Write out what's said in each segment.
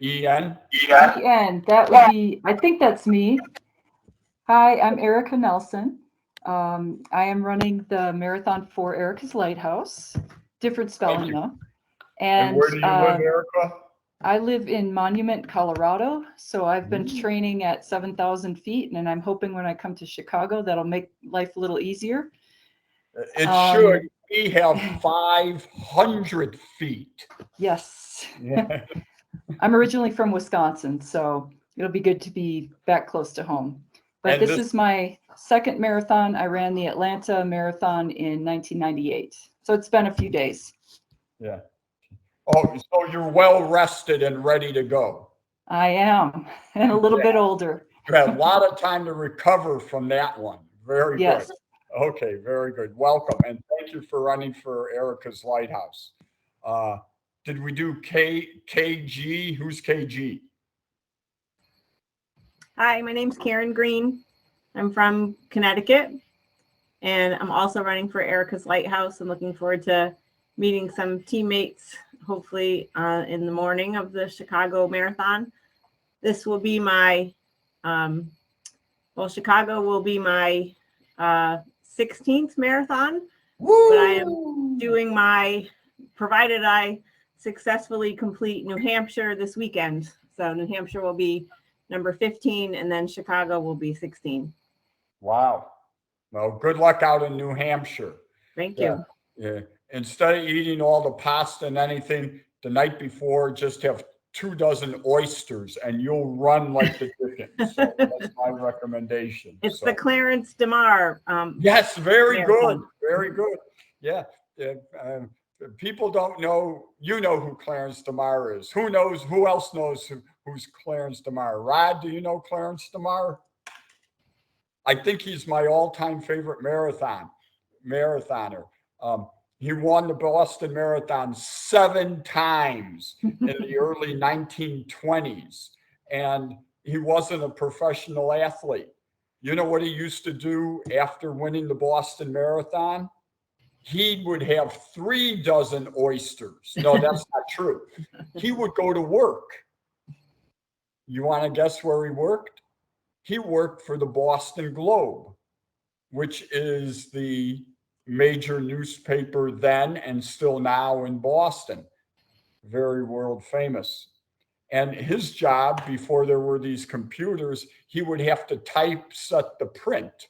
E-N? E-N. That would be, I think that's me. Hi, I'm Erica Nelson. I am running the marathon for Erica's Lighthouse. Different Thank spelling you. though. And And where do you live, Erica? I live in Monument, Colorado. So I've been training at 7,000 feet, and I'm hoping when I come to Chicago, that'll make life a little easier. It should. We have 500 feet. Yes. Yeah. I'm originally from Wisconsin, so it'll be good to be back close to home. But And this is my second marathon. I ran the Atlanta Marathon in 1998. So it's been a few days. Yeah. Oh, so you're well rested and ready to go. I am, and a little bit older. You had a lot of time to recover from that one. Very good. Yes. Okay, very good. Welcome, and thank you for running for Erica's Lighthouse. Did we do KG? Who's KG? Hi, my name's Karen Green. I'm from Connecticut, and I'm also running for Erica's Lighthouse. I'm looking forward to meeting some teammates, hopefully in the morning of the Chicago Marathon. This will be my, Chicago will be my 16th marathon. Woo! But I am doing provided I successfully complete New Hampshire this weekend. So New Hampshire will be number 15, and then Chicago will be 16. Wow. Well, good luck out in New Hampshire. Thank you. Yeah. Instead of eating all the pasta and anything the night before, just have 24 oysters and you'll run like the Dickens. So that's my recommendation. It's the Clarence DeMar. Yes, very marathon. good. Very good. Yeah. People don't know, you know who Clarence DeMar is. Who else knows who's Clarence DeMar? Rod, do you know Clarence DeMar? I think he's my all-time favorite marathoner. He won the Boston Marathon 7 times in the early 1920s, and he wasn't a professional athlete. You know what he used to do after winning the Boston Marathon? He would have 36 oysters. No, that's not true. He would go to work. You want to guess where he worked? He worked for the Boston Globe, which is the major newspaper then and still now in Boston. Very world famous. And his job, before there were these computers, he would have to typeset the print.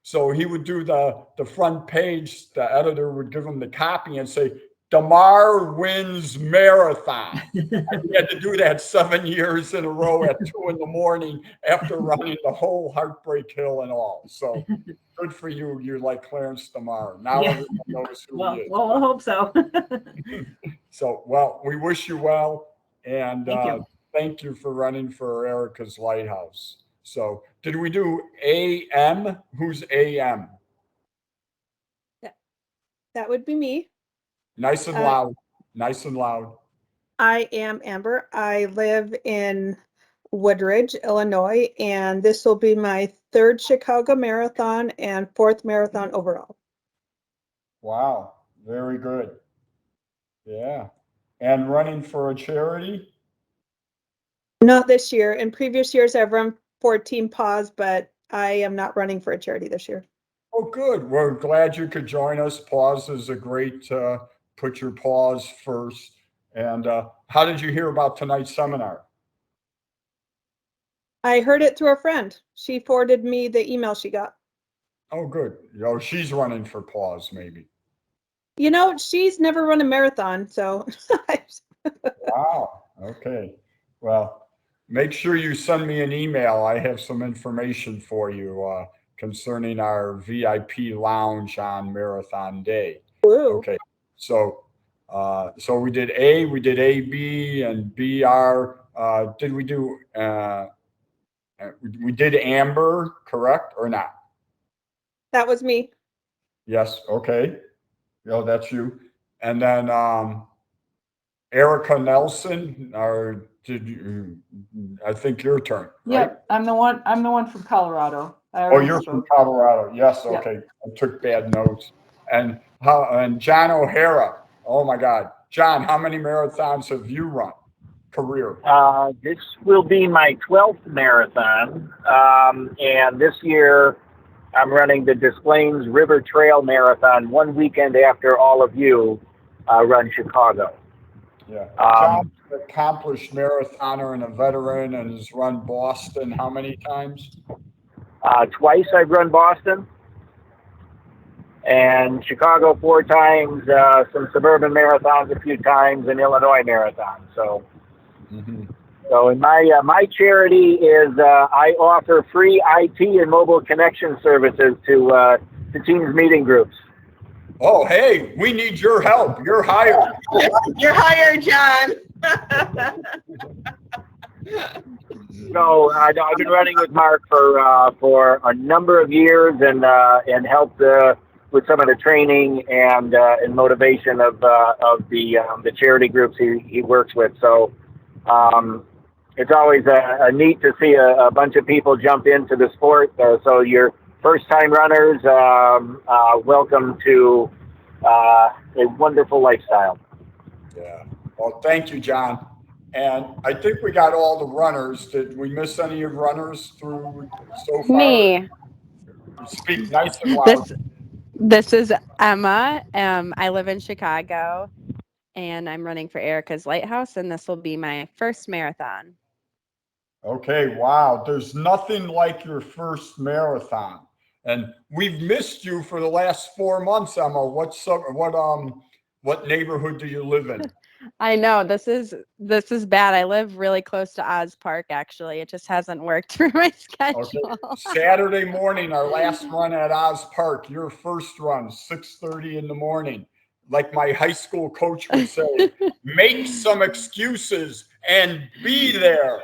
So he would do the front page, the editor would give him the copy and say, DeMar wins marathon. And he had to do that 7 years in a row at 2 a.m. after running the whole Heartbreak Hill and all. So good for you. You're like Clarence DeMar. Now everyone knows who he is. Well, I hope so. So, well, we wish you well. And Thank you for running for Erica's Lighthouse. So did we do AM? Who's AM? That would be me. Nice and loud. Nice and loud. I am Amber. I live in Woodridge, Illinois, and this will be my 3rd Chicago Marathon and 4th marathon overall. Wow. Very good. Yeah. And running for a charity? Not this year. In previous years, I've run for Team Paws, but I am not running for a charity this year. Oh, good. We're glad you could join us. Paws is a great put your paws first. And how did you hear about tonight's seminar? I heard it through a friend. She forwarded me the email she got. Oh, good. Oh, she's running for Paws, maybe. You know, she's never run a marathon, so. Wow. Okay. Well, make sure you send me an email. I have some information for you concerning our VIP lounge on Marathon Day. Woo. Okay. So we did A, we did AB and BR. Did we do, we did Amber, correct or not? That was me. Yes. Okay. Oh, that's you. And then Erica Nelson, or did you? I think your turn. Right? Yep, I'm the one from Colorado. Oh, you're from Colorado. Yes. Okay. Yep. I took bad notes. And John O'Hara. Oh my God, John, how many marathons have you run? career? This will be my 12th marathon, and this year I'm running the Des Plaines River Trail Marathon 1 weekend after all of you run Chicago. Yeah. John's an accomplished marathoner and a veteran and has run Boston how many times? Twice I've run Boston, and Chicago 4 times, some suburban marathons a few times, and Illinois marathon. So, so in my charity is I offer free IT and mobile connection services to Teams meeting groups. Oh, hey, we need your help. You're hired. You're hired, John. So I've been running with Mark for a number of years and helped with some of the training and motivation of the charity groups he works with. So it's always a neat to see a bunch of people jump into the sport. So your first time runners, welcome to a wonderful lifestyle. Yeah. Well, thank you, John. And I think we got all the runners. Did we miss any of runners through so far? Me. Speak nice and loud. This is Emma. I live in Chicago, and I'm running for Erica's Lighthouse, and this will be my first marathon. Okay, wow. There's nothing like your first marathon. And we've missed you for the last 4 months, Emma. What neighborhood do you live in? I know this is bad. I live really close to Oz Park, actually. It just hasn't worked for my schedule. Okay. Saturday morning, our last run at Oz Park, your first run, 6:30 in the morning. Like my high school coach would say, make some excuses and be there.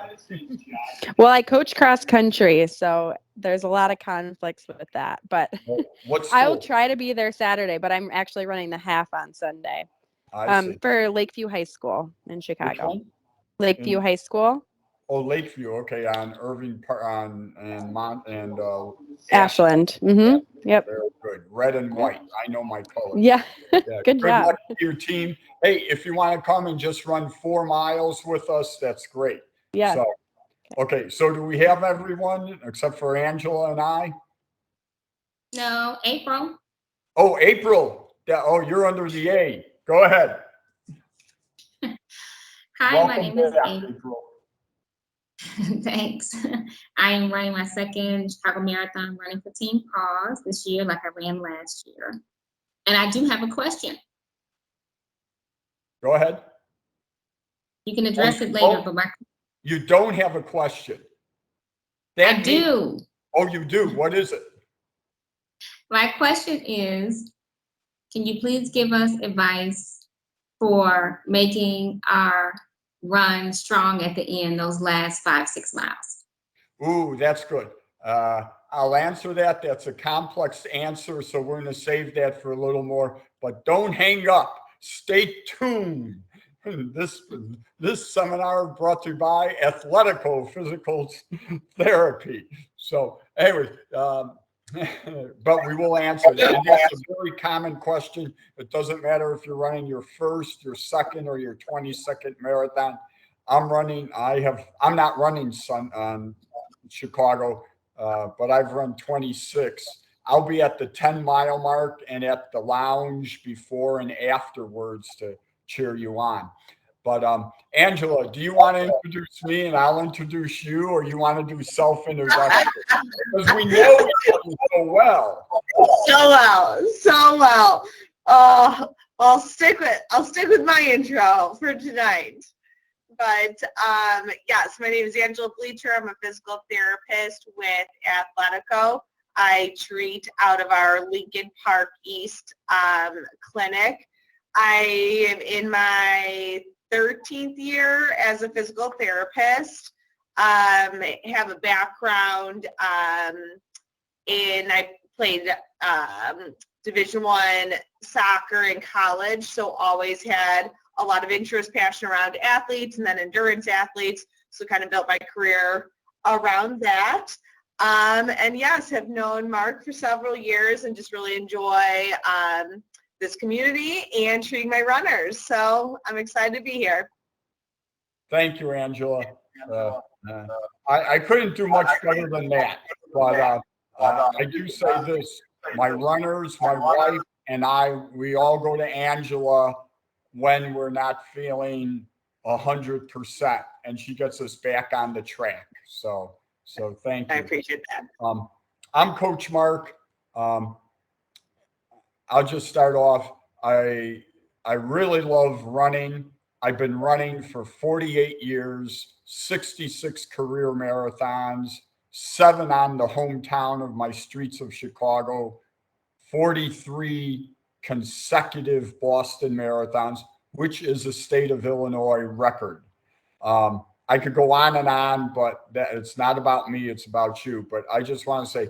Well, I coach cross country, so there's a lot of conflicts with that. But What I will school? try to be there Saturday, but I'm actually running the half on Sunday. I see. For Lakeview High School in Which Chicago. one? Lakeview High School. Oh, Lakeview. Okay, on Irving Park and Ashland. Mm-hmm. Yep. Very good. Red and white. I know my colors. Yeah. Yeah. Good job. Luck to your team. Hey, if you want to come and just run 4 miles with us, that's great. Yeah. So, okay. So do we have everyone except for Angela and I? No, April. Oh, April. Yeah. Oh, you're under the A. Go ahead. Hi, Welcome my name is back, April. Thanks. I am running my second Chicago Marathon running for Team Pause this year, like I ran last year. And I do have a question. Go ahead. You can address it later, but you don't have a question. I do. Oh, you do. What is it? My question is, can you please give us advice for making our run strong at the end, those last 5-6 miles? Ooh, that's good. I'll answer that. That's a complex answer, so we're going to save that for a little more. But don't hang up. Stay tuned. This seminar brought to you by Athletico Physical Therapy. So, anyway, but we will answer that. And that's a very common question. It doesn't matter if you're running your first, your second, or your 22nd marathon. I'm not running Chicago, but I've run 26. I'll be at the 10-mile mark and at the lounge before and afterwards to cheer you on. But Angela, do you want to introduce me and I'll introduce you, or you want to do self-introduction? Because we know each other so well. So well. I'll stick with my intro for tonight. But yes, my name is Angela Bleacher. I'm a physical therapist with Athletico. I treat out of our Lincoln Park East clinic. I am in my 13th year as a physical therapist. Have a background I played Division I soccer in college, so always had a lot of interest, passion around athletes and then endurance athletes, so kind of built my career around that. And yes, have known Mark for several years and just really enjoy this community and treating my runners. So I'm excited to be here. Thank you, Angela. I couldn't do much better than that, but I do say this: my runners, my wife, and I, we all go to Angela when we're not feeling 100%, and she gets us back on the track. So thank I you. appreciate that. I'm Coach Mark. I'll just start off. I really love running. I've been running for 48 years, 66 career marathons, 7 on the hometown of my streets of Chicago, 43 consecutive Boston marathons, which is a state of Illinois record. I could go on, but it's not about me, it's about you. But I just want to say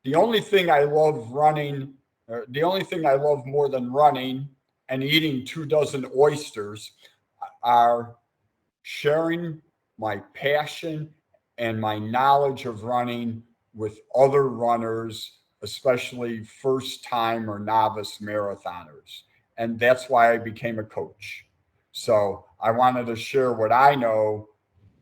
the only thing I love the only thing I love more than running and eating 24 oysters are sharing my passion and my knowledge of running with other runners, especially first time or novice marathoners. And that's why I became a coach. So I wanted to share what I know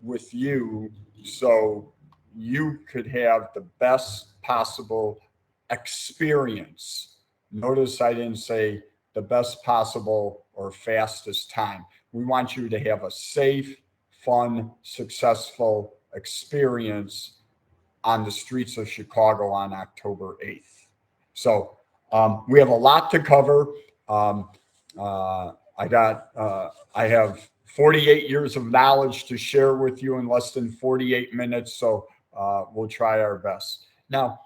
with you so you could have the best possible experience. Notice I didn't say the best possible or fastest time. We want you to have a safe, fun, successful experience on the streets of Chicago on October 8th. So we have a lot to cover. I have 48 years of knowledge to share with you in less than 48 minutes. So we'll try our best. Now,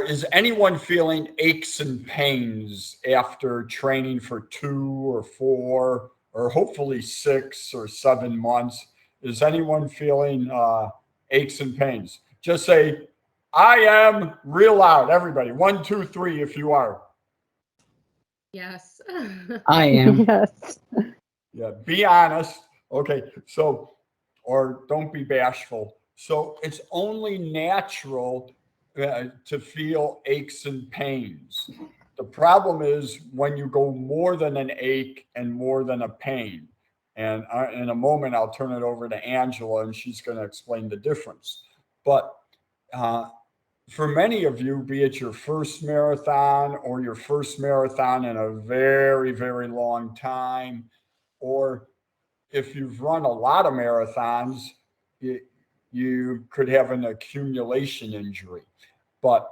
is anyone feeling aches and pains after training for 2 or 4 or hopefully 6 or 7 months? Is anyone feeling aches and pains? Just say, I am, real loud. Everybody, 1, 2, 3, if you are. Yes. I am. Yes. Yeah, be honest. Okay, so, or don't be bashful. So it's only natural to feel aches and pains. The problem is when you go more than an ache and more than a pain. And in a moment, I'll turn it over to Angela and she's going to explain the difference. But for many of you, be it your first marathon or your first marathon in a very, very long time, or if you've run a lot of marathons, you could have an accumulation injury, but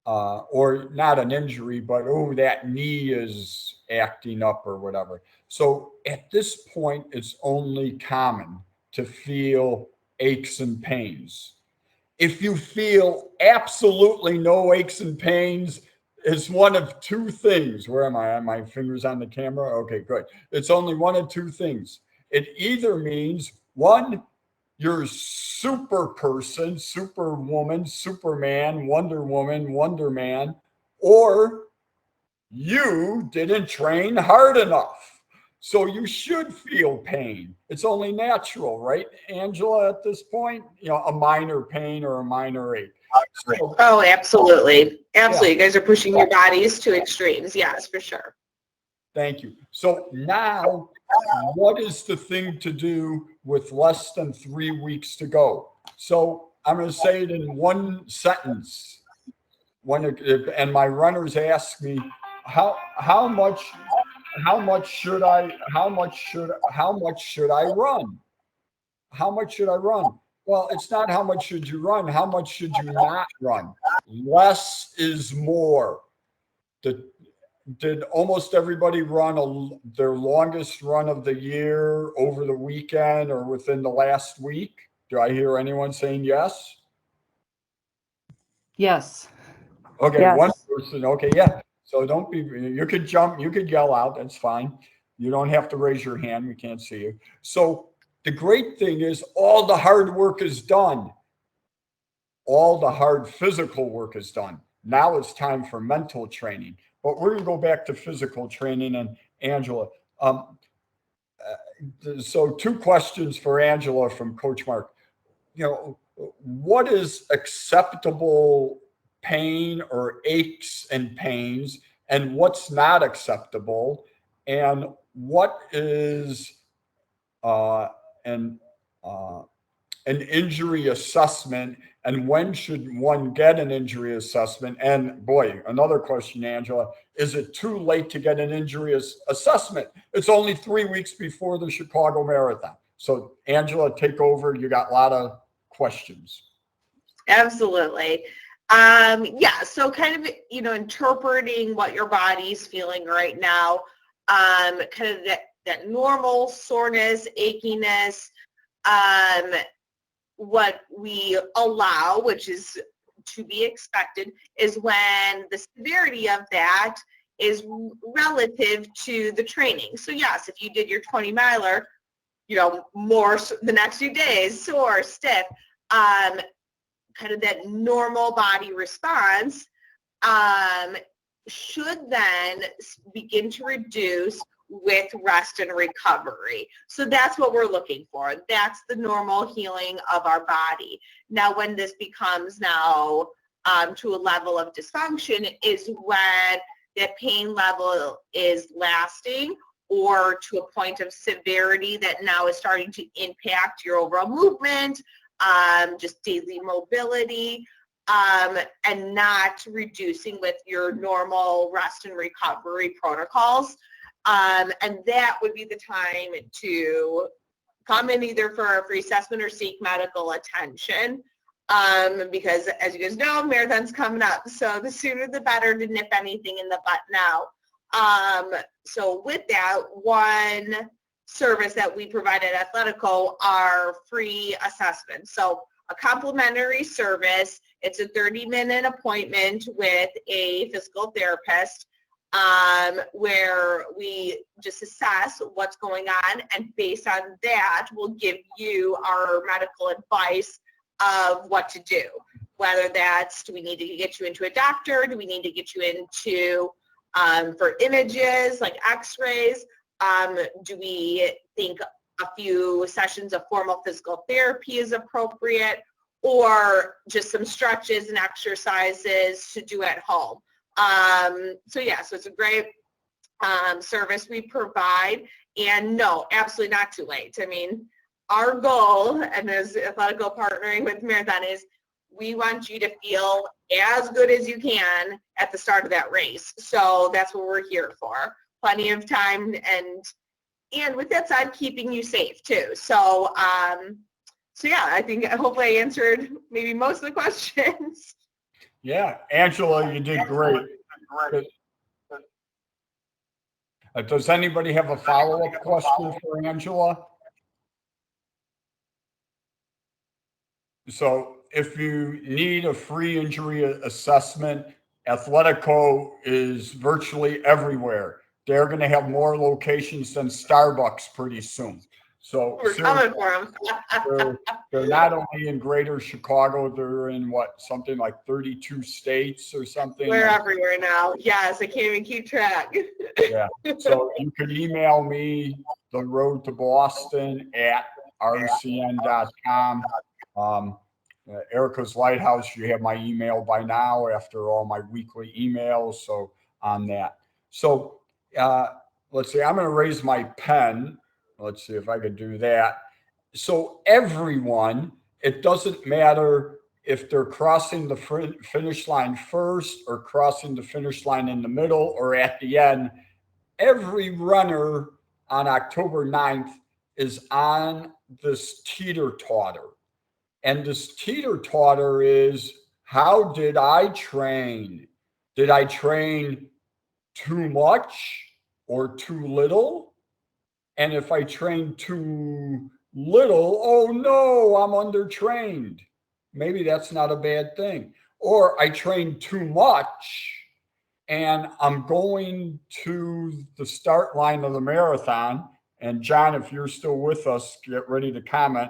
or not an injury, but oh, that knee is acting up or whatever. So at this point, it's only common to feel aches and pains. If you feel absolutely no aches and pains, it's one of 2 things. Where am I? Are my fingers on the camera? Okay, good. It's only one of 2 things. It either means, 1, you're super person, superwoman, Superman, Wonder Woman, Wonder Man, or you didn't train hard enough. So you should feel pain. It's only natural, right, Angela, at this point? You know, a minor pain or a minor ache. So, Oh, absolutely. Absolutely. You guys are pushing your bodies to extremes. Yes, for sure. thank you. So now, what is the thing to do with less than 3 weeks to go? So I'm going to say it in one sentence. And my runners ask me, how much should I run? How much should I run? Well, it's not how much should you run, how much should you not run? Less is more. Did almost everybody run their longest run of the year over the weekend or within the last week? Do I hear anyone saying yes? Yes. Okay, Yes. one person. Okay, yeah. So don't be, you could jump, you could yell out. That's fine. You don't have to raise your hand. We can't see you. So the great thing is all the hard work is done. All the hard physical work is done. Now it's time for mental training. But we're going to go back to physical training. And Angela, so 2 questions for Angela from Coach Mark. You know, what is acceptable pain or aches and pains, and what's not acceptable, and what is and an injury assessment, and when should one get an injury assessment? And boy, another question, Angela, is it too late to get an injury assessment? It's only 3 weeks before the Chicago Marathon. So Angela, take over. You got a lot of questions. Absolutely. Yeah, so kind of, interpreting what your body's feeling right now, kind of that normal soreness, achiness, what we allow, which is to be expected, is when the severity of that is relative to the training. So yes, if you did your 20 miler, more the next few days, sore, stiff, kind of that normal body response should then begin to reduce with rest and recovery. So that's what we're looking for. That's the normal healing of our body. Now, when this becomes now to a level of dysfunction is when that pain level is lasting or to a point of severity that now is starting to impact your overall movement, just daily mobility, and not reducing with your normal rest and recovery protocols. And that would be the time to come in either for a free assessment or seek medical attention. Because as you guys know, marathon's coming up. So the sooner the better to nip anything in the butt now. So with that, one service that we provide at Athletico are free assessments. So a complimentary service. It's a 30-minute appointment with a physical therapist where we just assess what's going on, and based on that, we'll give you our medical advice of what to do. Whether that's, do we need to get you into a doctor? Do we need to get you into for images like x-rays? Do we think a few sessions of formal physical therapy is appropriate, or just some stretches and exercises to do at home? So it's a great service we provide, and no, absolutely not too late. I mean, our goal, and as Athletico partnering with Marathon, is we want you to feel as good as you can at the start of that race. So that's what we're here for. Plenty of time, and with that said, keeping you safe too. So I think hopefully I answered maybe most of the questions. Yeah, Angela, you did great. Does anybody have a follow-up question for Angela? So if you need a free injury assessment, Athletico is virtually everywhere. They're going to have more locations than Starbucks pretty soon. So we're coming for them. they're not only in greater Chicago, they're in something like 32 states or something. We're everywhere now. Yes, I can't even keep track. Yeah. So you can email me, the road to Boston @rcn.com. Erica's Lighthouse, you have my email by now after all my weekly emails. So on that. So let's see, I'm going to raise my pen. Let's see if I could do that. So everyone, it doesn't matter if they're crossing the finish line first or crossing the finish line in the middle or at the end, every runner on October 9th is on this teeter-totter. And this teeter-totter is, how did I train? Did I train too much or too little? And if I train too little, oh no, I'm undertrained. Maybe that's not a bad thing. Or I train too much and I'm going to the start line of the marathon. And John, if you're still with us, get ready to comment.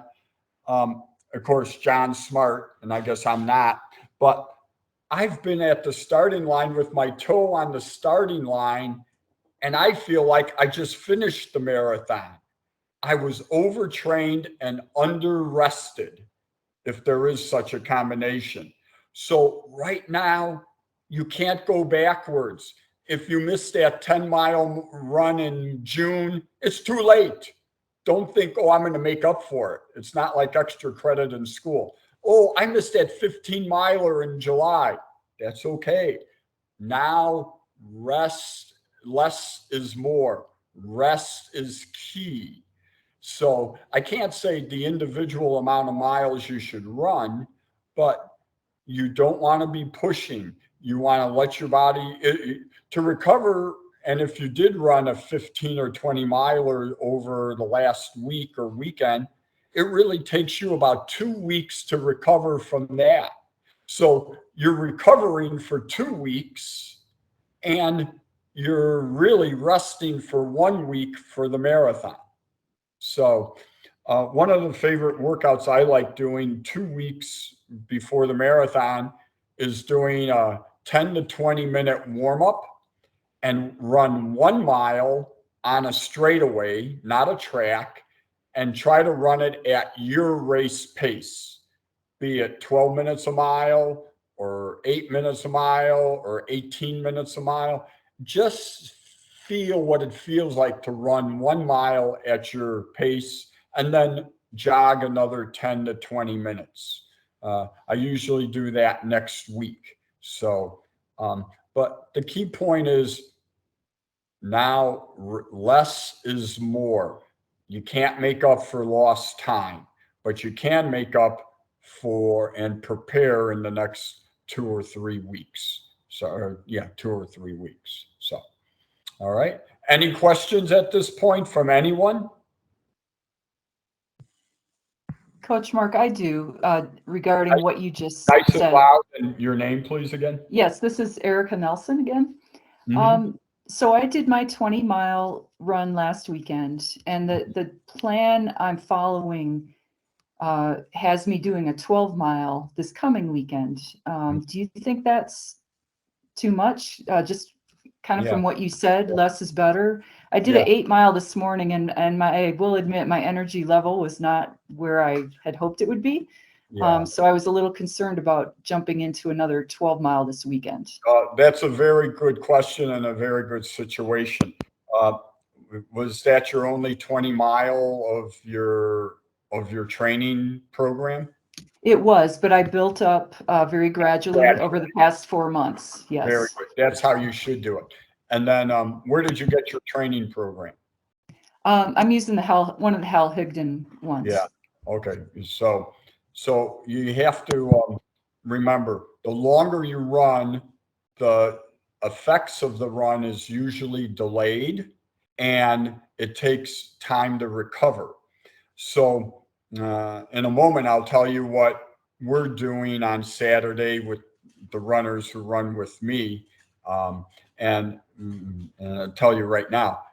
Of course, John's smart, and I guess I'm not. But I've been at the starting line with my toe on the starting line, and I feel like I just finished the marathon. I was overtrained and under-rested, if there is such a combination. So right now, you can't go backwards. If you missed that 10-mile run in June, it's too late. don't think, oh, I'm going to make up for it. It's not like extra credit in school. Oh, I missed that 15 miler in July. That's okay. Now rest, less is more. Rest is key. So I can't say the individual amount of miles you should run, but you don't want to be pushing. You want to let your body to recover. And if you did run a 15 or 20 miler over the last week or weekend, it really takes you about 2 weeks to recover from that. So you're recovering for 2 weeks and you're really resting for 1 week for the marathon. So one of the favorite workouts I like doing 2 weeks before the marathon is doing a 10 to 20 minute warm up and run 1 mile on a straightaway, not a track, and try to run it at your race pace, be it 12 minutes a mile or 8 minutes a mile or 18 minutes a mile. Just feel what it feels like to run 1 mile at your pace and then jog another 10 to 20 minutes. I usually do that next week. So, but the key point is now less is more. You can't make up for lost time, but you can make up for and prepare in the next 2 or 3 weeks. So, yeah, 2 or 3 weeks. So, all right. Any questions at this point from anyone? Coach Mark, I do, regarding what you just Nice and said. loud. And your name, please, again. Yes, this is Erica Nelson again. Mhm. So I did my 20-mile run last weekend, and the plan I'm following has me doing a 12-mile this coming weekend. Do you think that's too much? Just kind of Yeah. from what you said, less is better. I did Yeah. an 8-mile this morning, and I will admit my energy level was not where I had hoped it would be. Yeah. So I was a little concerned about jumping into another 12-mile this weekend. That's a very good question and a very good situation. Was that your only 20 mile of your training program? It was, but I built up very gradually over the past 4 months. Very Yes. good. That's how you should do it. And then where did you get your training program? I'm using one of the Hal Higdon ones. Yeah. Okay. So you have to remember, the longer you run, the effects of the run is usually delayed and it takes time to recover. So in a moment, I'll tell you what we're doing on Saturday with the runners who run with me. And I'll tell you right now,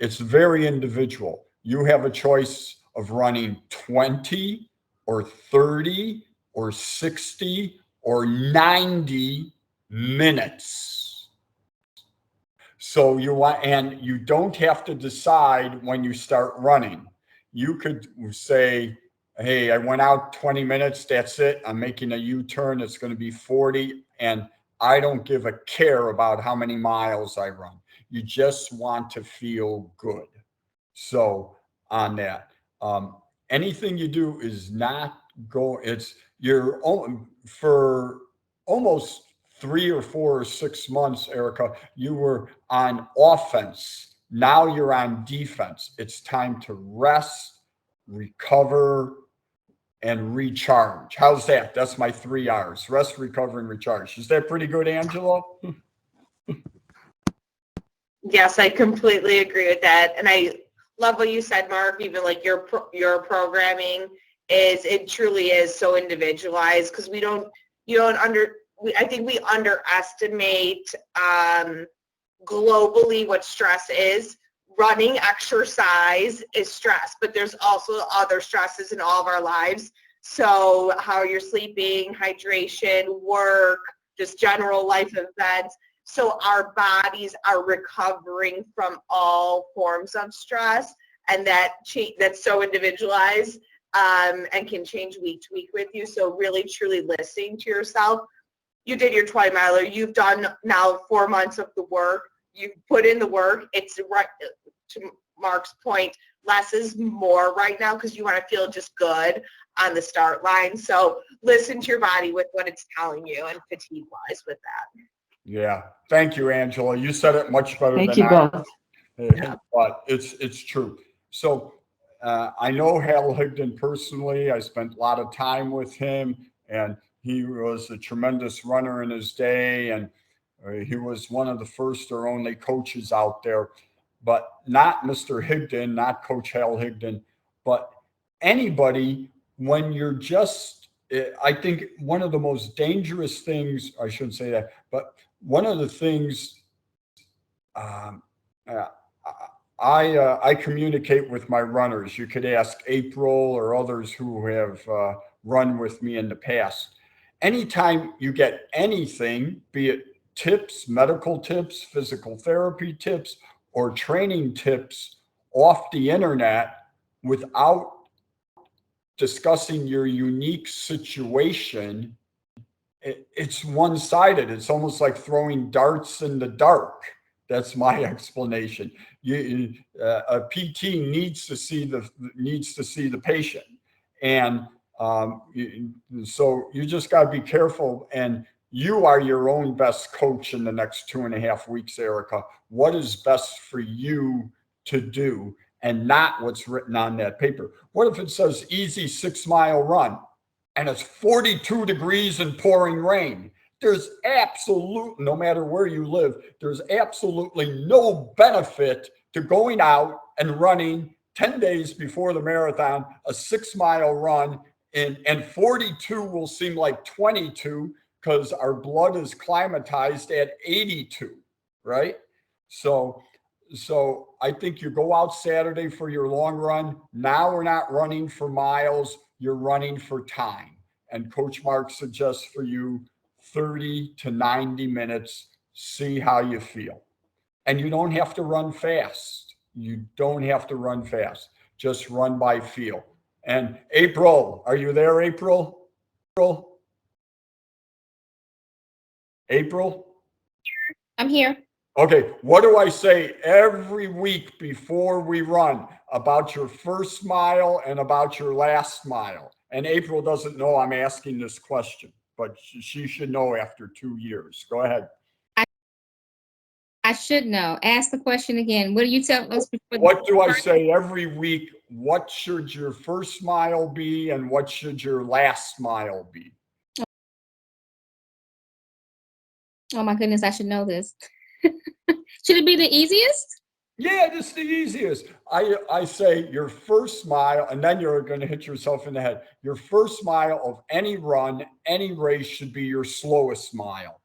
it's very individual. You have a choice of running 20 or 30 or 60 or 90 minutes. So and you don't have to decide when you start running. You could say, hey, I went out 20 minutes. That's it. I'm making a U-turn. It's going to be 40. And I don't give a care about how many miles I run. You just want to feel good. So on that, anything you do is not you're for almost 3 or 4 or 6 months, Erica, you were on offense. Now you're on defense. It's time to rest, recover, and recharge. How's that? That's my 3 R's: rest, recover, and recharge. Is that pretty good, Angela? Yes, I completely agree with that. And I love what you said, Mark, even like your programming it truly is so individualized, because I think we underestimate globally what stress is. Running, exercise is stress, but there's also other stresses in all of our lives. So how you're sleeping, hydration, work, just general life events. So our bodies are recovering from all forms of stress, and that's so individualized and can change week to week with you. So really, truly listening to yourself. You did your 20 miler. You've done now 4 months of the work. You've put in the work. It's right to Mark's point. less is more right now because you want to feel just good on the start line. So listen to your body with what it's telling you and fatigue wise with that. Yeah. Thank you, Angela. You said it much better Thank than you I. both. But it's true. So I know Hal Higdon personally. I spent a lot of time with him, and he was a tremendous runner in his day, and he was one of the first or only coaches out there. But not Mr. Higdon, not Coach Hal Higdon, but anybody. When you're just, I think one of the most dangerous things, I shouldn't say that, but one of the things um, uh, I communicate with my runners. You could ask April or others who have run with me in the past. Anytime you get anything, be it tips, medical tips, physical therapy tips, or training tips off the internet without discussing your unique situation, it's one-sided. It's almost like throwing darts in the dark. That's my explanation. A PT needs to see the patient, and so you just got to be careful. And you are your own best coach in the next 2.5 weeks, Erica. What is best for you to do, and not what's written on that paper? What if it says easy 6-mile run, and it's 42 degrees and pouring rain? There's no matter where you live, there's absolutely no benefit to going out and running 10 days before the marathon, a 6-mile run, and 42 will seem like 22 because our blood is climatized at 82, right? So I think you go out Saturday for your long run. Now we're not running for miles, you're running for time. And Coach Mark suggests for you 30 to 90 minutes, see how you feel. And you don't have to run fast. You don't have to run fast. Just run by feel. And April, are you there, April? April? I'm here. Okay, what do I say every week before we run about your first mile and about your last mile? And April doesn't know I'm asking this question, but she should know after 2 years. Go ahead. I should know. Ask the question again. What do you tell us? What do I say every week? What should your first mile be, and what should your last mile be? Oh my goodness, I should know this. Should it be the easiest? Yeah, this is the easiest. I say your first mile, and then you're going to hit yourself in the head. Your first mile of any run, any race should be your slowest mile.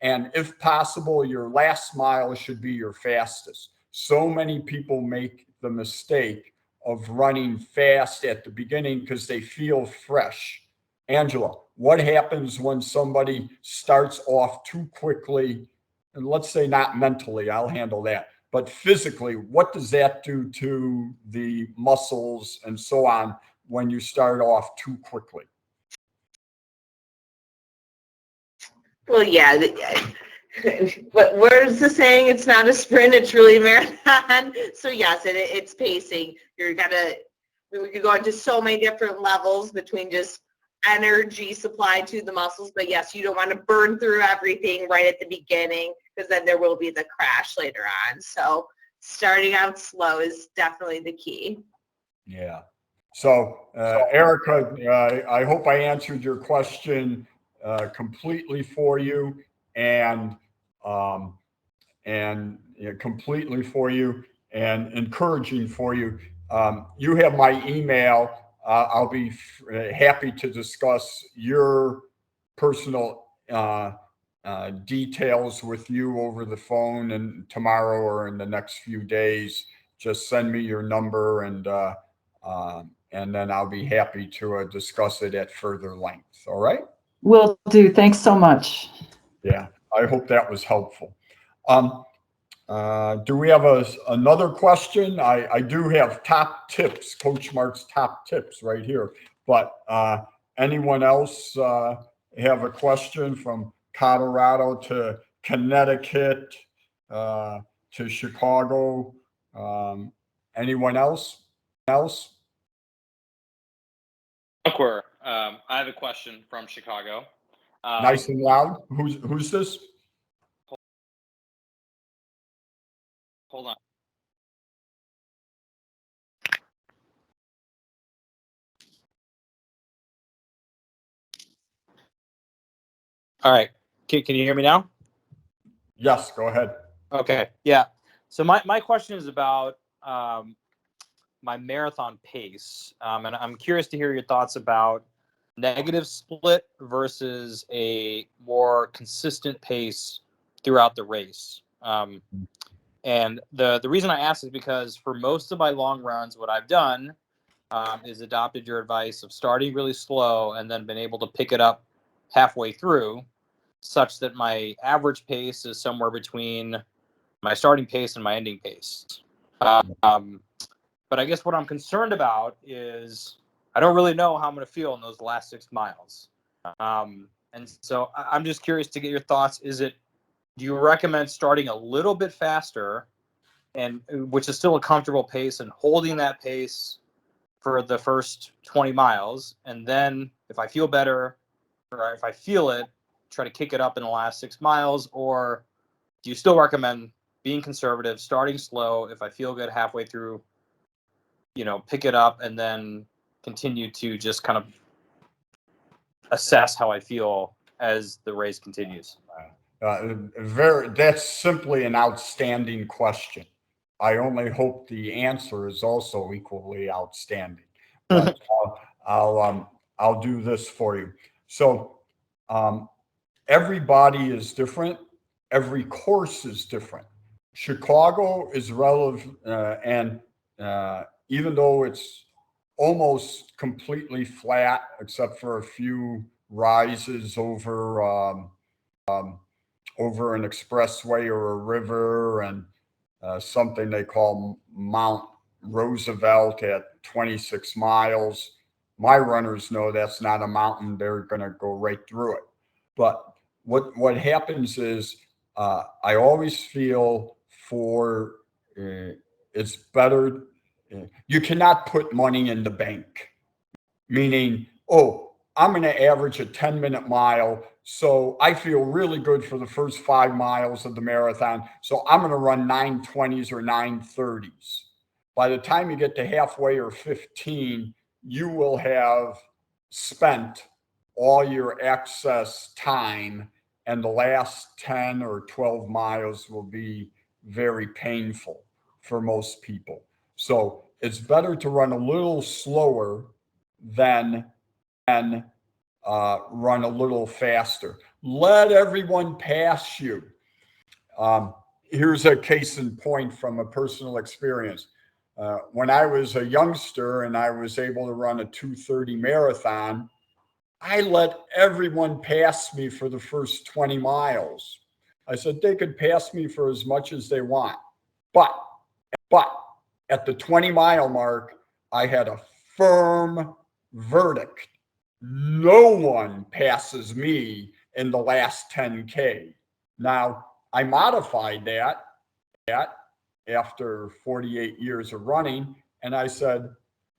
And if possible, your last mile should be your fastest. So many people make the mistake of running fast at the beginning because they feel fresh. Angela, what happens when somebody starts off too quickly? And let's say not mentally, I'll handle that. But physically, what does that do to the muscles and so on when you start off too quickly? Well, yeah. But where's the saying? It's not a sprint; it's really a marathon. So yes, it's pacing. We could go into so many different levels between just energy supply to the muscles. But yes, you don't want to burn through everything right at the beginning because then there will be the crash later on. So starting out slow is definitely the key. Yeah. So Erica, I hope I answered your question completely for you, and completely for you, and encouraging for you. You have my email. I'll be happy to discuss your personal details with you over the phone and tomorrow or in the next few days. Just send me your number, and then I'll be happy to discuss it at further length. All right? Will do. Thanks so much. Yeah, I hope that was helpful. Do we have another question? I do have top tips, Coach Mark's top tips right here. But anyone else have a question from Colorado to Connecticut to Chicago? Anyone else? else? Unquer, I have a question from Chicago. Nice and loud. Who's this? Hold on. All right. Can you hear me now? Yes, go ahead. Okay. Yeah. So my question is about my marathon pace. And I'm curious to hear your thoughts about negative split versus a more consistent pace throughout the race. And the reason I ask is because for most of my long runs, what I've done is adopted your advice of starting really slow and then been able to pick it up halfway through, such that my average pace is somewhere between my starting pace and my ending pace. But I guess what I'm concerned about is I don't really know how I'm going to feel in those last 6 miles. And so I'm just curious to get your thoughts. Do you recommend starting a little bit faster, and which is still a comfortable pace, and holding that pace for the first 20 miles, and then if I feel better or if I feel it, try to kick it up in the last 6 miles? Or do you still recommend being conservative, starting slow? If I feel good halfway through, pick it up and then continue to just kind of assess how I feel as the race continues? That's simply an outstanding question. I only hope the answer is also equally outstanding. But I'll do this for you. So everybody is different. Every course is different. Chicago is relative, and even though it's almost completely flat, except for a few rises over over an expressway or a river, and something they call Mount Roosevelt at 26 miles. My runners know that's not a mountain. They're going to go right through it. But what happens is I always feel it's better. You cannot put money in the bank, meaning, oh, I'm going to average a 10-minute mile. So I feel really good for the first 5 miles of the marathon. So I'm going to run 9:20s or 9:30s. By the time you get to halfway or 15, you will have spent all your excess time, and the last 10 or 12 miles will be very painful for most people. So it's better to run a little slower than run a little faster. Let everyone pass you. Here's a case in point from a personal experience. When I was a youngster and I was able to run a 2:30 marathon, I let everyone pass me for the first 20 miles. I said they could pass me for as much as they want. But at the 20-mile mark, I had a firm verdict. No one passes me in the last 10K. Now, I modified that after 48 years of running, and I said,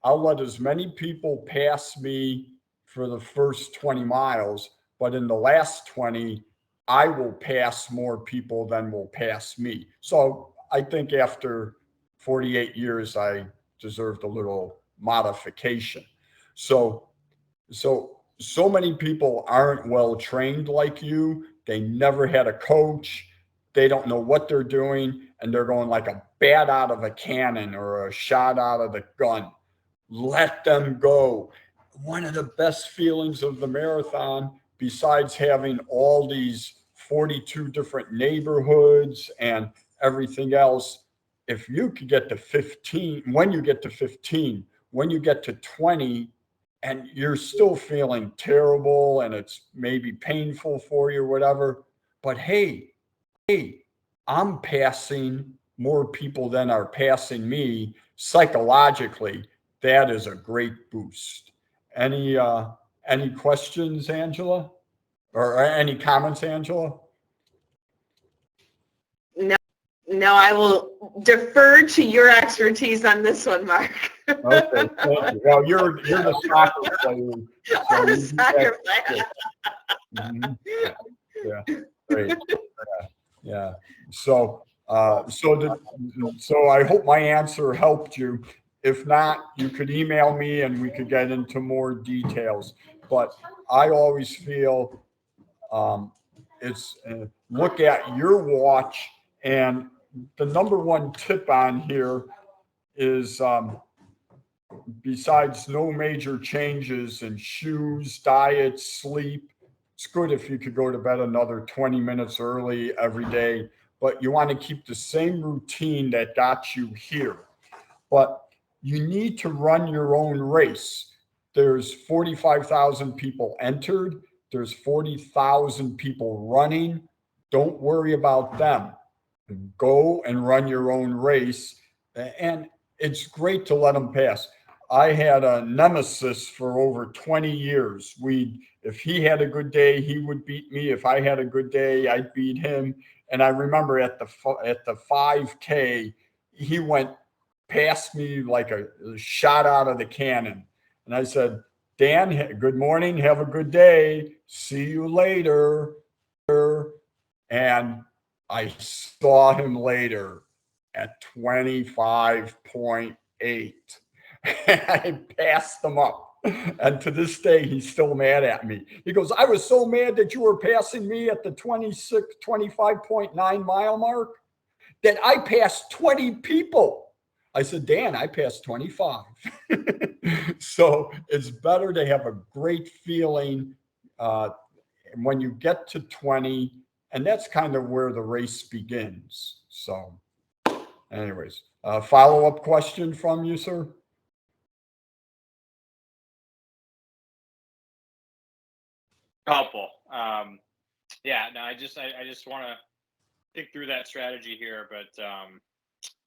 I'll let as many people pass me for the first 20 miles, but in the last 20, I will pass more people than will pass me. So I think after 48 years, I deserved a little modification. So many people aren't well trained like you. They never had a coach. They don't know what they're doing, and they're going like a bat out of a cannon or a shot out of the gun. Let them go. One of the best feelings of the marathon, besides having all these 42 different neighborhoods and everything else, if you could get to 15, when you get to 15, when you get to 20, and you're still feeling terrible and it's maybe painful for you or whatever, but hey, I'm passing more people than are passing me. Psychologically, that is a great boost. Any questions, Angela? Or any comments, Angela? No, No, I will defer to your expertise on this one, Mark. Okay, thank you. Well, you're the soccer player. I'm a you do soccer that player. quick. Mhm. Yeah, great. Yeah. So, so I hope my answer helped you. If not, you could email me and we could get into more details. But I always feel it's look at your watch, and the number one tip on here is besides no major changes in shoes, diet, sleep. It's good if you could go to bed another 20 minutes early every day, but you want to keep the same routine that got you here. But you need to run your own race. There's 45,000 people entered. There's 40,000 people running. Don't worry about them. Go and run your own race. And it's great to let them pass. I had a nemesis for over 20 years. If he had a good day, he would beat me. If I had a good day, I'd beat him. And I remember at the 5K, he went past me like a shot out of the cannon. And I said, Dan, good morning. Have a good day. See you later. And I saw him later at 25.8. I passed him up. And to this day, he's still mad at me. He goes, I was so mad that you were passing me at the 25.9 mile mark that I passed 20 people. I said, Dan, I passed 25. So it's better to have a great feeling when you get to 20, and that's kind of where the race begins. So anyways, follow-up question from you, sir? Helpful. Yeah, no, I just want to think through that strategy here, but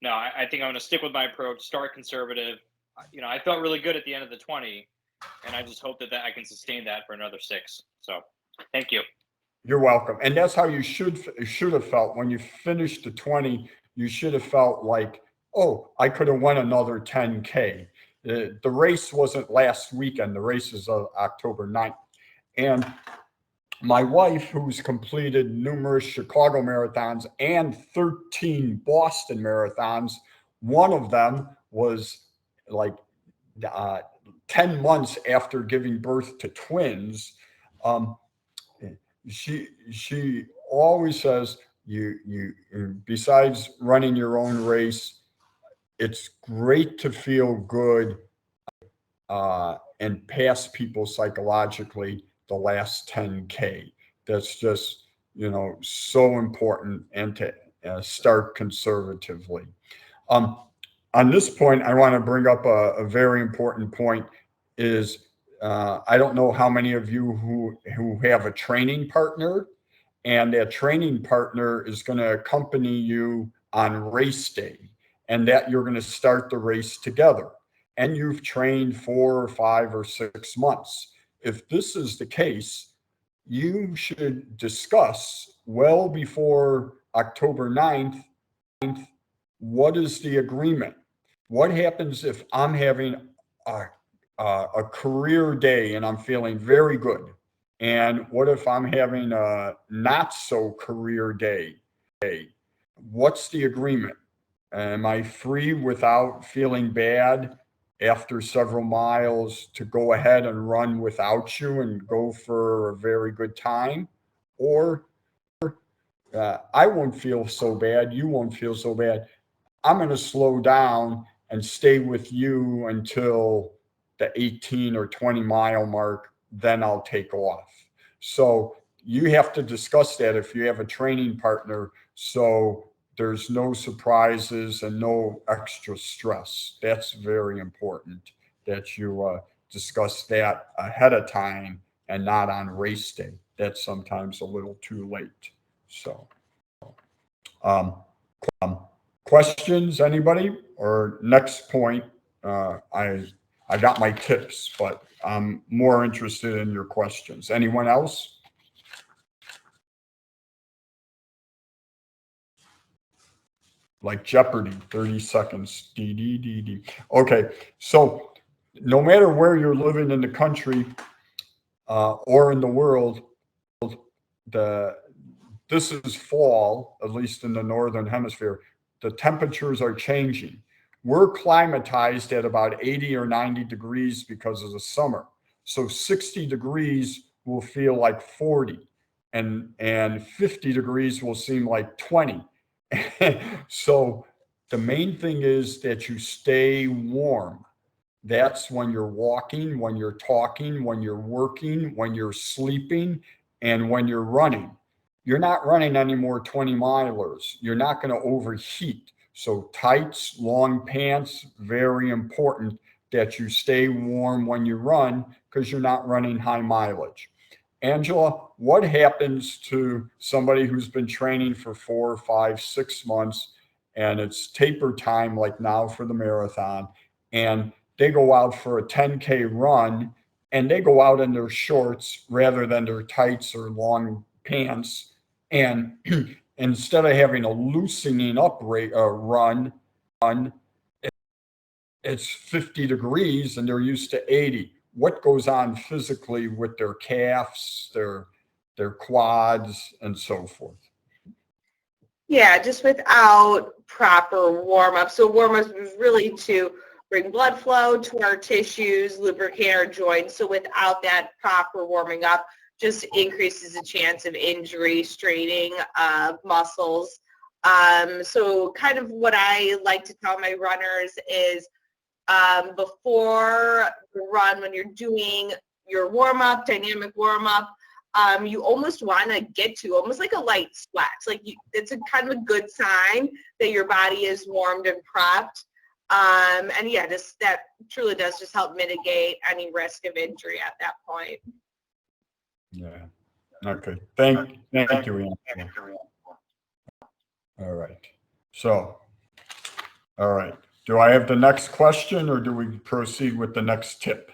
no, I think I'm going to stick with my approach. Start conservative. I felt really good at the end of the 20, and I just hope that I can sustain that for another 6. So, thank you. You're welcome. And that's how you should have felt when you finished the 20. You should have felt like, oh, I could have won another 10K. The race wasn't last weekend. The race is October 9th. And my wife, who's completed numerous Chicago marathons and 13 Boston marathons, one of them was like 10 months after giving birth to twins. She always says, you besides running your own race, it's great to feel good and pass people psychologically the last 10K. That's just, so important, and to start conservatively. On this point, I want to bring up a very important point is I don't know how many of you who have a training partner, and that training partner is going to accompany you on race day, and that you're going to start the race together. And you've trained 4 or 5 or 6 months. If this is the case, you should discuss well before October 9th, what is the agreement? What happens if I'm having a career day and I'm feeling very good? And what if I'm having a not so career day? What's the agreement? Am I free without feeling bad after several miles to go ahead and run without you and go for a very good time? Or I won't feel so bad. You won't feel so bad. I'm going to slow down and stay with you until the 18 or 20 mile mark. Then I'll take off. So you have to discuss that if you have a training partner. So there's no surprises and no extra stress. That's very important that you discuss that ahead of time and not on race day. That's sometimes a little too late. So, questions, anybody? Or next point, I got my tips, but I'm more interested in your questions. Anyone else? like Jeopardy, 30 seconds. D, D, D, D. Okay, so no matter where you're living in the country or in the world, this is fall, at least in the northern hemisphere. The temperatures are changing. We're climatized at about 80 or 90 degrees because of the summer. So 60 degrees will feel like 40, and 50 degrees will seem like 20. So the main thing is that you stay warm. That's when you're walking, when you're talking, when you're working, when you're sleeping, and when you're running. You're not running any more 20 milers. You're not going to overheat. So tights, long pants, very important that you stay warm when you run because you're not running high mileage. Angela, what happens to somebody who's been training for 4, 5, 6 months and it's taper time like now for the marathon, and they go out for a 10K run and they go out in their shorts rather than their tights or long pants, and instead of having a loosening up run, it's 50 degrees and they're used to 80. What goes on physically with their calves, their quads, and so forth? Yeah, just without proper warm-up. So warm-up is really to bring blood flow to our tissues, lubricate our joints. So without that proper warming up, just increases the chance of injury, straining of muscles. So kind of what I like to tell my runners is before the run, when you're doing your warm-up, dynamic warm-up, you almost want to get to almost like a light sweat. It's a kind of a good sign that your body is warmed and prepped. And yeah, that truly does just help mitigate any risk of injury at that point. Yeah. Okay. Thank you, Ian. All right. So, all right. Do I have the next question or do we proceed with the next tip?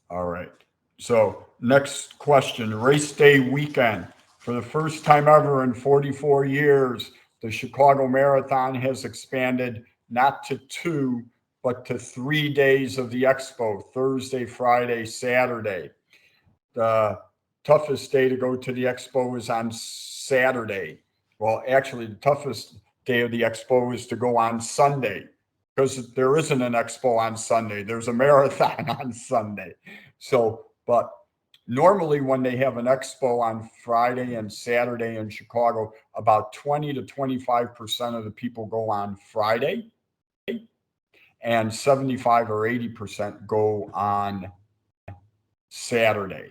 All right. So next question, race day weekend. For the first time ever in 44 years, the Chicago Marathon has expanded not to 2, but to 3 days of the expo, Thursday, Friday, Saturday. The toughest day to go to the expo is on Saturday. Well, actually, the toughest day of the expo is to go on Sunday because there isn't an expo on Sunday. There's a marathon on Sunday. So, but normally when they have an expo on Friday and Saturday in Chicago, about 20 to 25% of the people go on Friday and 75 or 80% go on Saturday.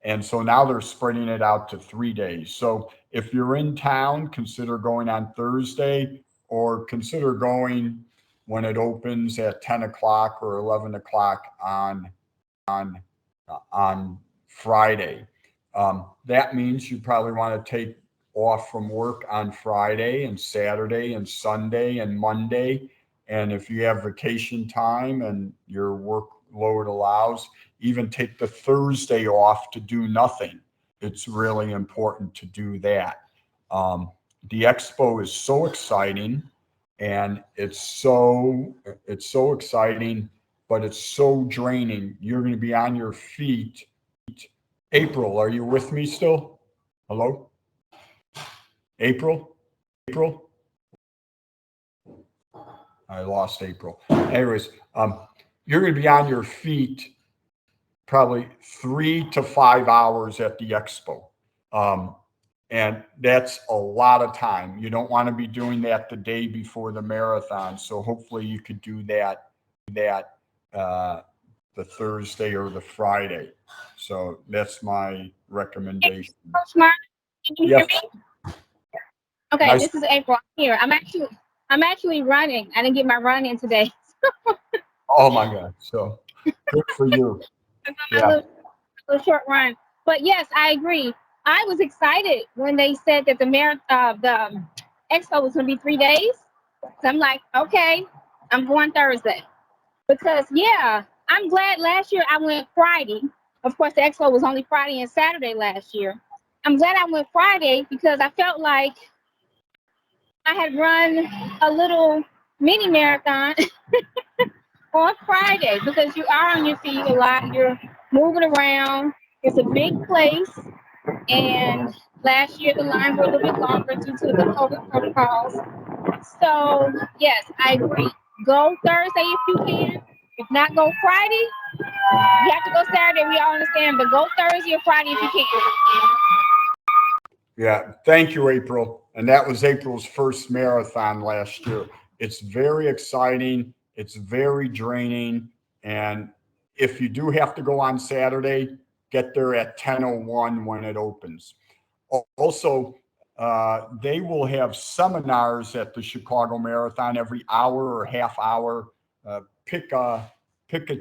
And so now they're spreading it out to 3 days. So if you're in town, consider going on Thursday or consider going when it opens at 10 o'clock or 11 o'clock on Friday. That means you probably want to take off from work on Friday and Saturday and Sunday and Monday. And if you have vacation time and your workload allows, even take the Thursday off to do nothing. It's really important to do that. The expo is so exciting, and it's so exciting, but it's so draining. You're going to be on your feet. April, are you with me still? Hello? April? I lost April. Anyways, you're going to be on your feet probably 3 to 5 hours at the expo. And that's a lot of time. You don't want to be doing that the day before the marathon. So hopefully you could do that the Thursday or the Friday. So that's my recommendation. Coach Mark, can you Yes. hear me? Okay, Nice. This is April. I'm here. I'm actually running. I didn't get my run in today. Oh my God. So good for you. My little short run. But yes, I agree. I was excited when they said that the expo was going to be 3 days. So I'm like, okay, I'm going Thursday. Because, yeah, I'm glad last year I went Friday. Of course, the expo was only Friday and Saturday last year. I'm glad I went Friday because I felt like I had run a little mini marathon on Friday because you are on your feet a lot. You're moving around. It's a big place. And last year the lines were a little bit longer due to the COVID protocols. So yes, I agree. Go Thursday if you can. If not, go Friday. You have to go Saturday. We all understand, but go Thursday or Friday if you can. Yeah, thank you, April. And that was April's first marathon last year. It's very exciting. It's very draining. And if you do have to go on Saturday, get there at 10:01 when it opens. Also, they will have seminars at the Chicago Marathon every hour or half hour. Pick a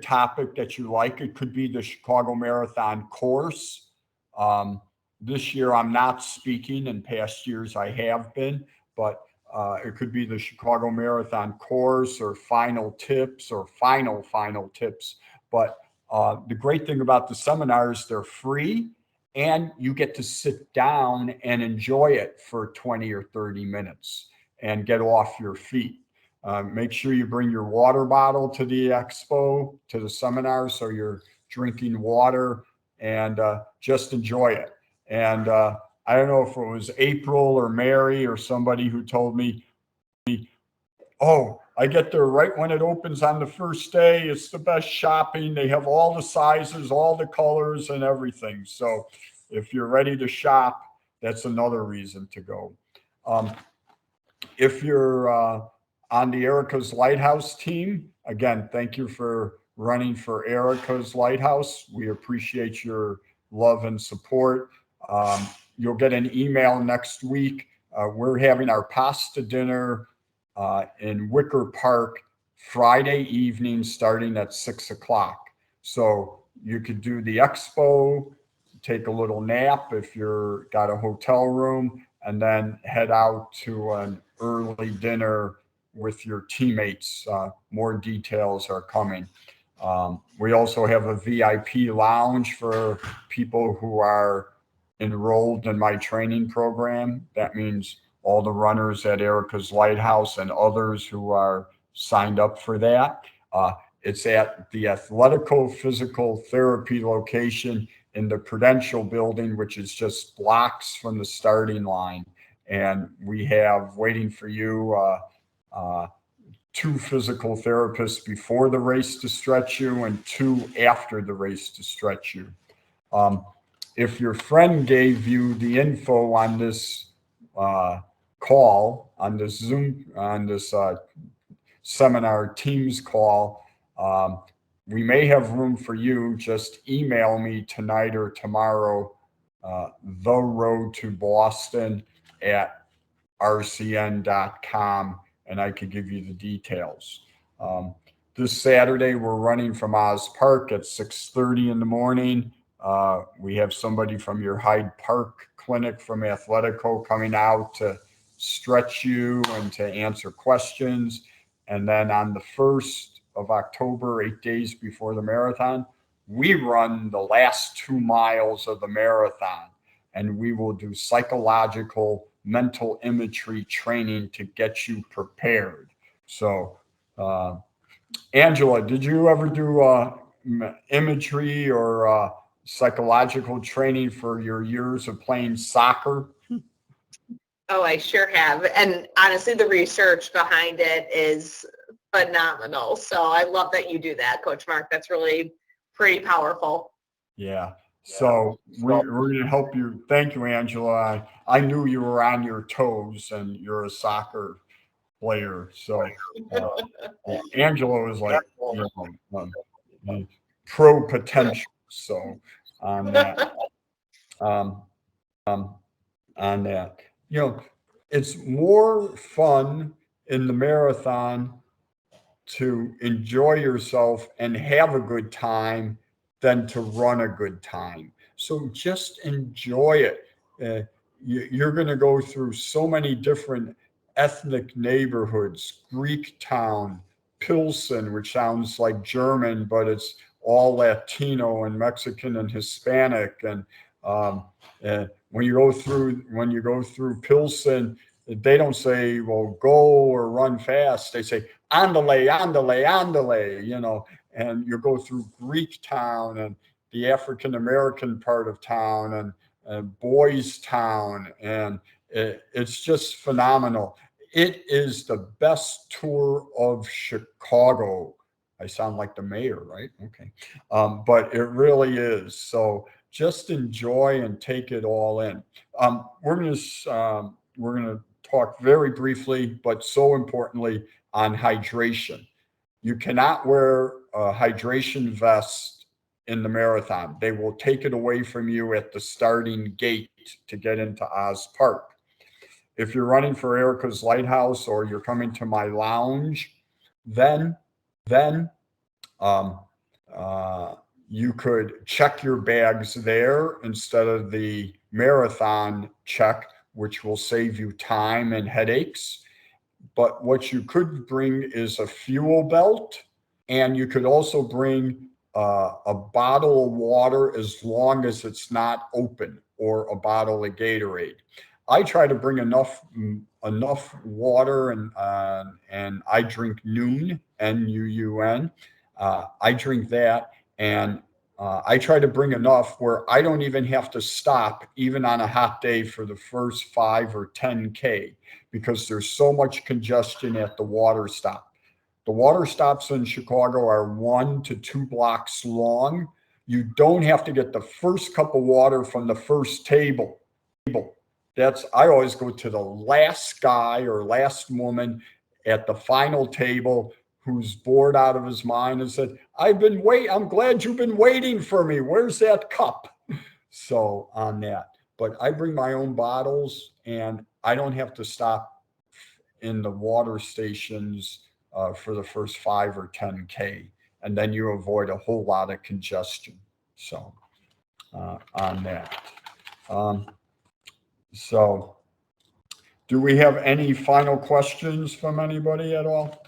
topic that you like. It could be the Chicago Marathon course. This year I'm not speaking. In past years I have been, but it could be the Chicago Marathon course or final tips or final tips. But the great thing about the seminars, they're free and you get to sit down and enjoy it for 20 or 30 minutes and get off your feet. Make sure you bring your water bottle to the expo, to the seminar, so you're drinking water and just enjoy it. And I don't know if it was April or Mary or somebody who told me, oh, I get there right when it opens on the first day. It's the best shopping. They have all the sizes, all the colors and everything. So if you're ready to shop, that's another reason to go. If you're on the Erica's Lighthouse team, again, thank you for running for Erica's Lighthouse. We appreciate your love and support. You'll get an email next week. We're having our pasta dinner in Wicker Park Friday evening starting at 6 o'clock. So you could do the expo, take a little nap if you're got a hotel room, and then head out to an early dinner with your teammates. More details are coming. We also have a VIP lounge for people who are enrolled in my training program. That means all the runners at Erica's Lighthouse and others who are signed up for that. It's at the Athletico Physical Therapy location in the Prudential building, which is just blocks from the starting line. And we have waiting for you 2 physical therapists before the race to stretch you and 2 after the race to stretch you. If your friend gave you the info on this call, on this Zoom, on this seminar Teams call, we may have room for you. Just email me tonight or tomorrow, theroadtoboston@rcn.com, and I could give you the details. This Saturday, we're running from Oz Park at 6:30 in the morning. We have somebody from your Hyde Park clinic from Athletico coming out to stretch you and to answer questions. And then on the 1st of October, 8 days before the marathon, we run the last 2 miles of the marathon, and we will do psychological mental imagery training to get you prepared. So, Angela, did you ever do imagery or psychological training for your years of playing soccer? Oh, I sure have. And honestly, the research behind it is phenomenal. So I love that you do that, Coach Mark. That's really pretty powerful. Yeah. So we're going to help you. Thank you, Angela. I knew you were on your toes and you're a soccer player. So Angela was like, pro potential. So on that, on that, it's more fun in the marathon to enjoy yourself and have a good time than to run a good time. So just enjoy it. You're going to go through so many different ethnic neighborhoods: Greek Town, Pilsen, which sounds like German, but it's all Latino and Mexican and Hispanic, and when you go through Pilsen, they don't say, well, go or run fast. They say, andale, andale, andale, you know, and you go through Greek town and the African American part of town and Boys Town. And it's just phenomenal. It is the best tour of Chicago. I sound like the mayor, right? Okay. But it really is. So just enjoy and take it all in. We're going to talk very briefly, but so importantly, on hydration. You cannot wear a hydration vest in the marathon. They will take it away from you at the starting gate to get into Oz Park. If you're running for Erica's Lighthouse or you're coming to my lounge, then um, you could check your bags there instead of the marathon check, which will save you time and headaches. But what you could bring is a fuel belt, and you could also bring a bottle of water as long as it's not open, or a bottle of Gatorade. I try to bring enough water, and I drink Nuun, Nuun. I drink that, and I try to bring enough where I don't even have to stop, even on a hot day, for the first 5 or 10K, because there's so much congestion at the water stop. The water stops in Chicago are 1 to 2 blocks long. You don't have to get the first cup of water from the first table. I always go to the last guy or last woman at the final table who's bored out of his mind and said, I'm glad you've been waiting for me. Where's that cup? So on that, but I bring my own bottles, and I don't have to stop in the water stations for the first 5 or 10K. And then you avoid a whole lot of congestion. So on that. So do we have any final questions from anybody at all?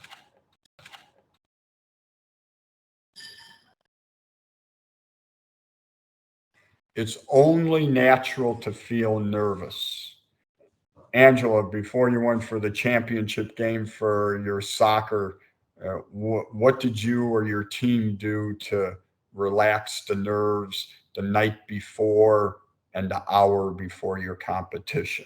It's only natural to feel nervous. Angela, before you went for the championship game for your soccer, what did you or your team do to relax the nerves the night before and the hour before your competition?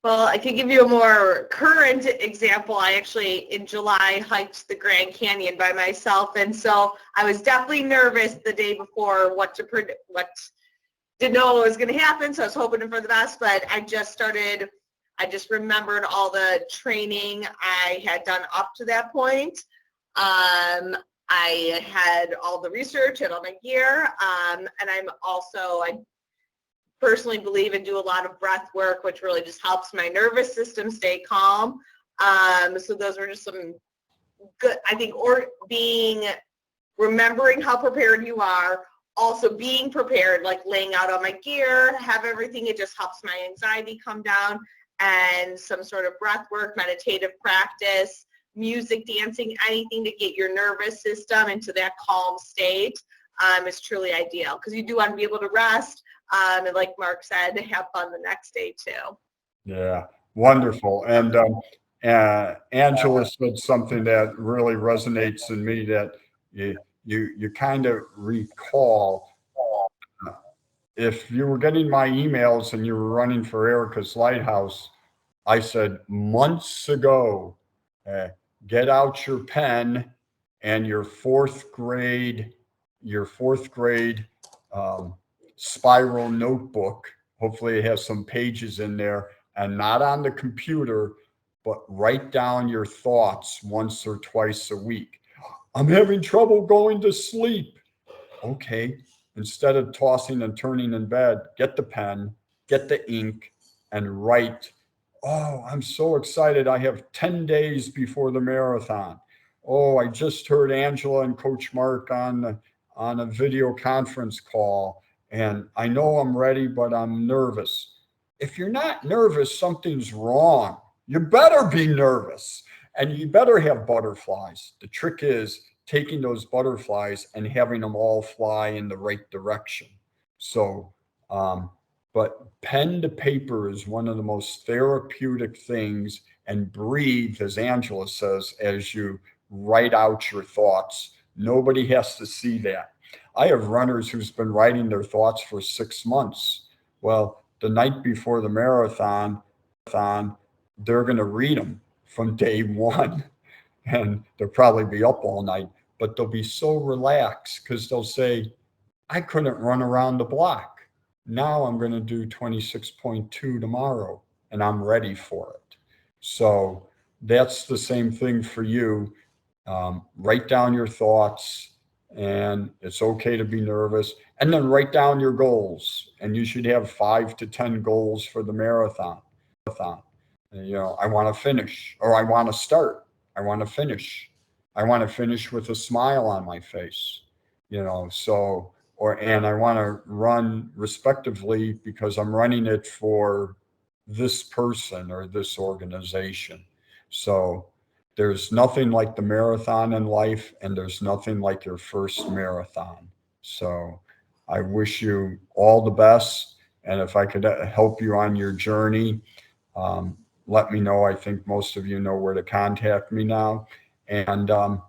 Well, I could give you a more current example. I actually, in July, hiked the Grand Canyon by myself, and so I was definitely nervous the day before didn't know what was going to happen, so I was hoping for the best, but I just remembered all the training I had done up to that point. I had all the research and all my gear, and I personally believe and do a lot of breath work, which really just helps my nervous system stay calm. So those were just some good, I think, or remembering how prepared you are, also being prepared, like laying out all my gear, have everything. It just helps my anxiety come down, and some sort of breath work, meditative practice, music, dancing, anything to get your nervous system into that calm state is truly ideal, because you do want to be able to rest. And like Mark said, have fun the next day too. Yeah, wonderful. And Angela said something that really resonates in me, that you kind of recall. If you were getting my emails and you were running for Erica's Lighthouse, I said months ago, get out your pen and your fourth grade spiral notebook. Hopefully it has some pages in there, and not on the computer, but write down your thoughts once or twice a week. I'm having trouble going to sleep. Okay. Instead of tossing and turning in bed, get the pen, get the ink, and write. Oh, I'm so excited. I have 10 days before the marathon. Oh, I just heard Angela and Coach Mark on a video conference call, and I know I'm ready, but I'm nervous. If you're not nervous, something's wrong. You better be nervous, and you better have butterflies. The trick is taking those butterflies and having them all fly in the right direction. So, but pen to paper is one of the most therapeutic things, and breathe, as Angela says, as you write out your thoughts. Nobody has to see that. I have runners who's been writing their thoughts for 6 months. Well, the night before the marathon, they're going to read them from day one, and they'll probably be up all night, but they'll be so relaxed because they'll say, I couldn't run around the block. Now I'm going to do 26.2 tomorrow, and I'm ready for it. So that's the same thing for you. Write down your thoughts, and it's okay to be nervous. And then write down your goals. And you should have 5 to 10 goals for the marathon. You know, I want to finish, or I want to start. I want to finish. I want to finish with a smile on my face. You know, so, and I want to run respectively because I'm running it for this person or this organization. So there's nothing like the marathon in life, and there's nothing like your first marathon. So I wish you all the best. And if I could help you on your journey, um, let me know. I think most of you know where to contact me now. And on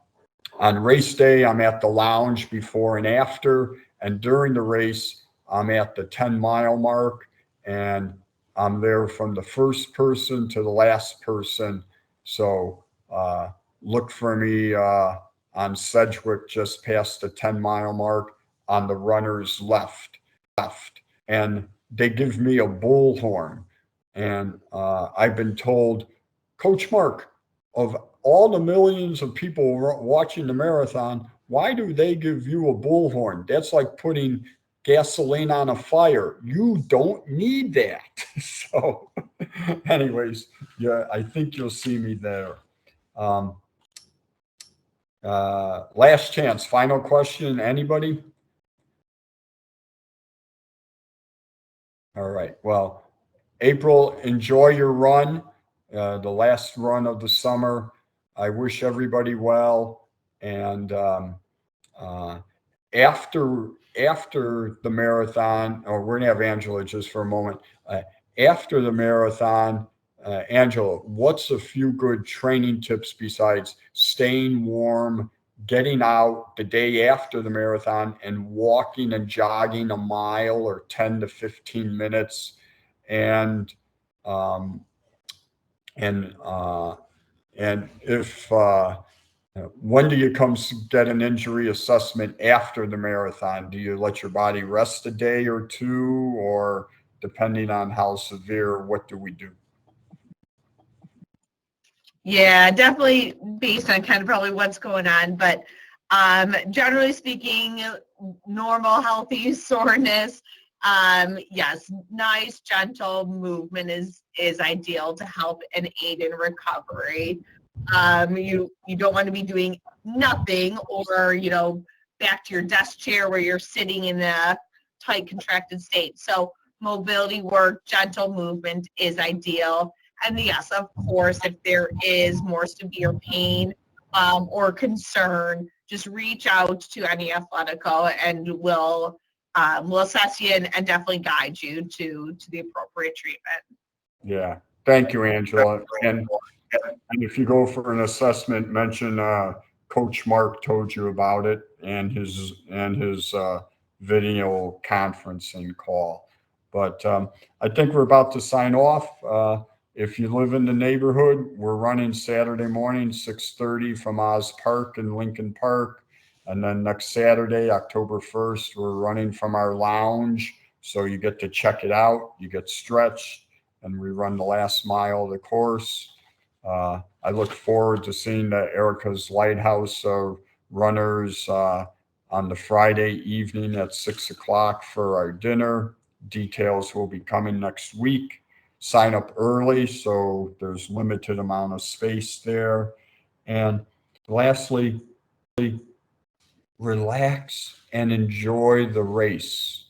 race day, I'm at the lounge before and after. And during the race, I'm at the 10-mile mark. And I'm there from the first person to the last person. So look for me on Sedgwick, just past the 10-mile mark, on the runner's left. And they give me a bullhorn. And I've been told, Coach Mark, of all the millions of people watching the marathon, why do they give you a bullhorn? That's like putting gasoline on a fire. You don't need that. So anyways, yeah, I think you'll see me there. Last chance, final question, anybody? All right, well, April, enjoy your run, the last run of the summer. I wish everybody well. And after the marathon, or we're gonna have Angela just for a moment. After the marathon, Angela, what's a few good training tips besides staying warm, getting out the day after the marathon, and walking and jogging a mile or 10 to 15 minutes, and if when do you come get an injury assessment after the marathon? Do you let your body rest a day or two, or depending on how severe, what do we do? Yeah, definitely based on kind of probably what's going on, but generally speaking, normal, healthy soreness. Yes, nice, gentle movement is ideal to help and aid in recovery. You don't want to be doing nothing, or back to your desk chair where you're sitting in a tight, contracted state. So mobility work, gentle movement is ideal. And yes, of course, if there is more severe pain or concern, just reach out to any Athletico, and we'll assess you and definitely guide you to the appropriate treatment. Yeah, thank you, Angela. And if you go for an assessment, mention Coach Mark told you about it, and his video conferencing call. But I think we're about to sign off. If you live in the neighborhood, we're running Saturday morning, 6:30 from Oz Park in Lincoln Park. And then next Saturday, October 1st, we're running from our lounge. So you get to check it out, you get stretched, and we run the last mile of the course. I look forward to seeing the Erica's Lighthouse runners on the Friday evening at 6 o'clock for our dinner. Details will be coming next week. Sign up early, so there's limited amount of space there. And lastly, relax and enjoy the race.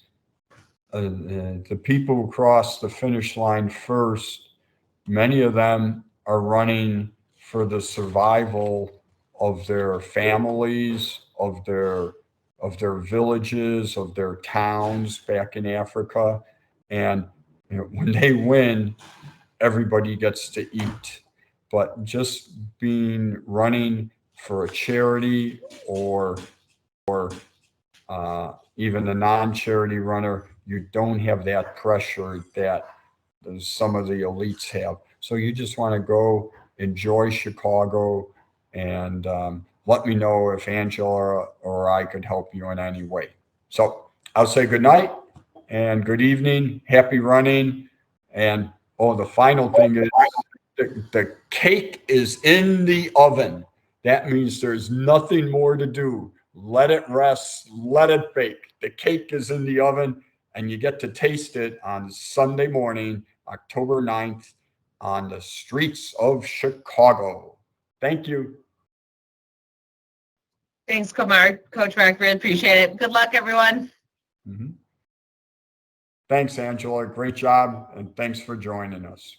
The people who cross the finish line first, many of them are running for the survival of their families, of their their villages, of their towns back in Africa. And when they win, everybody gets to eat. But just running for a charity or even a non-charity runner, you don't have that pressure that some of the elites have. So you just want to go enjoy Chicago, and let me know if Angela or I could help you in any way. So I'll say good night and good evening, happy running. And the final thing is the cake is in the oven. That means there's nothing more to do. Let it rest, let it bake. The cake is in the oven, and you get to taste it on Sunday morning, October 9th, on the streets of Chicago. Thank you. Thanks, Coach Mark. Really appreciate it. Good luck, everyone. Thanks, Angela. Great job, and thanks for joining us.